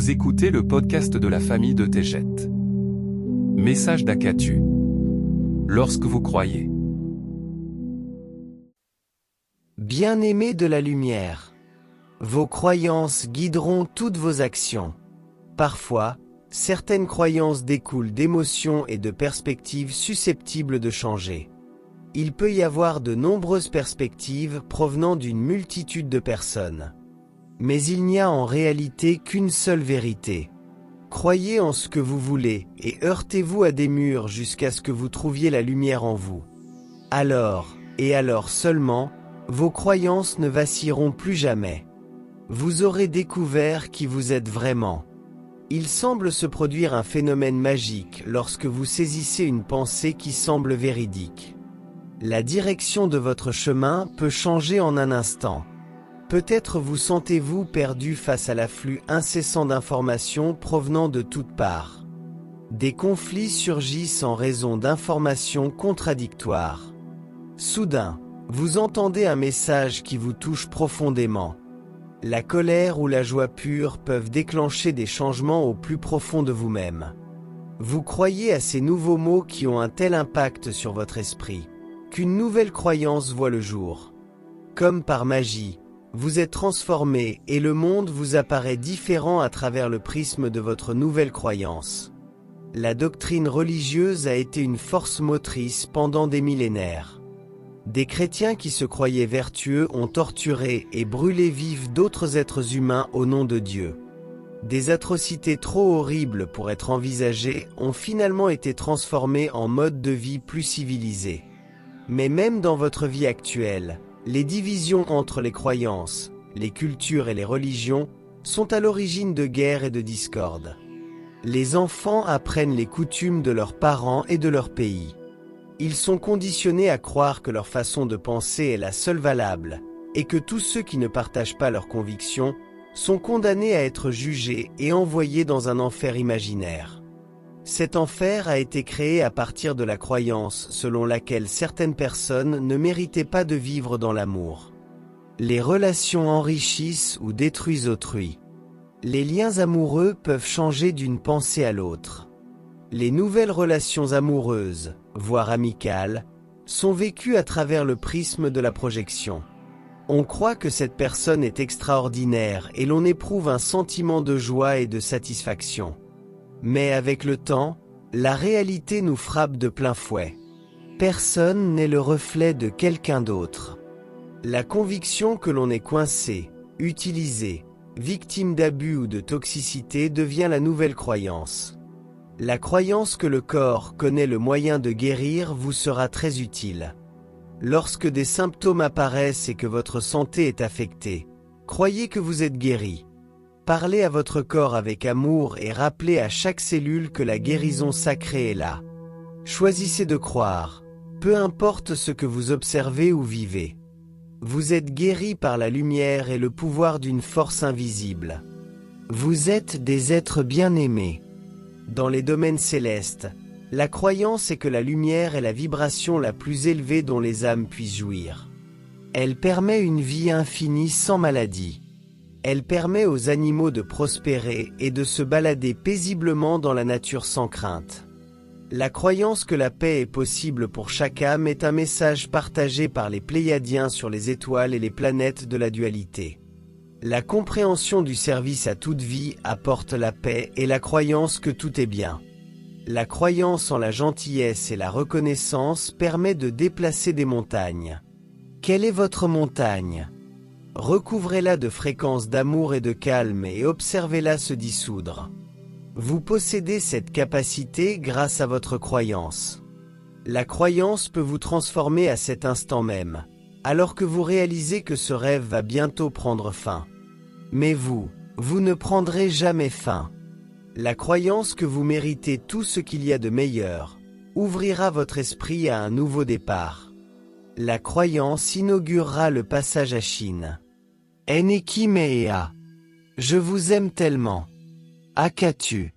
Vous écoutez le podcast de la famille de Tejet. Message d'Akatu. Lorsque vous croyez. Bien-aimés de la lumière, vos croyances guideront toutes vos actions. Parfois, certaines croyances découlent d'émotions et de perspectives susceptibles de changer. Il peut y avoir de nombreuses perspectives provenant d'une multitude de personnes. Mais il n'y a en réalité qu'une seule vérité. Croyez en ce que vous voulez et heurtez-vous à des murs jusqu'à ce que vous trouviez la lumière en vous. Alors, et alors seulement, vos croyances ne vacilleront plus jamais. Vous aurez découvert qui vous êtes vraiment. Il semble se produire un phénomène magique lorsque vous saisissez une pensée qui semble véridique. La direction de votre chemin peut changer en un instant. Peut-être vous sentez-vous perdu face à l'afflux incessant d'informations provenant de toutes parts. Des conflits surgissent en raison d'informations contradictoires. Soudain, vous entendez un message qui vous touche profondément. La colère ou la joie pure peuvent déclencher des changements au plus profond de vous-même. Vous croyez à ces nouveaux mots qui ont un tel impact sur votre esprit, qu'une nouvelle croyance voit le jour. Comme par magie, vous êtes transformé et le monde vous apparaît différent à travers le prisme de votre nouvelle croyance. La doctrine religieuse a été une force motrice pendant des millénaires. Des chrétiens qui se croyaient vertueux ont torturé et brûlé vifs d'autres êtres humains au nom de Dieu. Des atrocités trop horribles pour être envisagées ont finalement été transformées en mode de vie plus civilisé. Mais même dans votre vie actuelle, les divisions entre les croyances, les cultures et les religions sont à l'origine de guerres et de discordes. Les enfants apprennent les coutumes de leurs parents et de leur pays. Ils sont conditionnés à croire que leur façon de penser est la seule valable, et que tous ceux qui ne partagent pas leurs convictions sont condamnés à être jugés et envoyés dans un enfer imaginaire. Cet enfer a été créé à partir de la croyance selon laquelle certaines personnes ne méritaient pas de vivre dans l'amour. Les relations enrichissent ou détruisent autrui. Les liens amoureux peuvent changer d'une pensée à l'autre. Les nouvelles relations amoureuses, voire amicales, sont vécues à travers le prisme de la projection. On croit que cette personne est extraordinaire et l'on éprouve un sentiment de joie et de satisfaction. Mais avec le temps, la réalité nous frappe de plein fouet. Personne n'est le reflet de quelqu'un d'autre. La conviction que l'on est coincé, utilisé, victime d'abus ou de toxicité devient la nouvelle croyance. La croyance que le corps connaît le moyen de guérir vous sera très utile. Lorsque des symptômes apparaissent et que votre santé est affectée, croyez que vous êtes guéri. Parlez à votre corps avec amour et rappelez à chaque cellule que la guérison sacrée est là. Choisissez de croire, peu importe ce que vous observez ou vivez. Vous êtes guéri par la lumière et le pouvoir d'une force invisible. Vous êtes des êtres bien-aimés. Dans les domaines célestes, la croyance est que la lumière est la vibration la plus élevée dont les âmes puissent jouir. Elle permet une vie infinie sans maladie. Elle permet aux animaux de prospérer et de se balader paisiblement dans la nature sans crainte. La croyance que la paix est possible pour chaque âme est un message partagé par les Pléiadiens sur les étoiles et les planètes de la dualité. La compréhension du service à toute vie apporte la paix et la croyance que tout est bien. La croyance en la gentillesse et la reconnaissance permet de déplacer des montagnes. Quelle est votre montagne ? Recouvrez-la de fréquences d'amour et de calme et observez-la se dissoudre. Vous possédez cette capacité grâce à votre croyance. La croyance peut vous transformer à cet instant même, alors que vous réalisez que ce rêve va bientôt prendre fin. Mais vous ne prendrez jamais fin. La croyance que vous méritez tout ce qu'il y a de meilleur ouvrira votre esprit à un nouveau départ. La croyance inaugurera le passage à Chine. Eneki Mea. Je vous aime tellement. Akatu.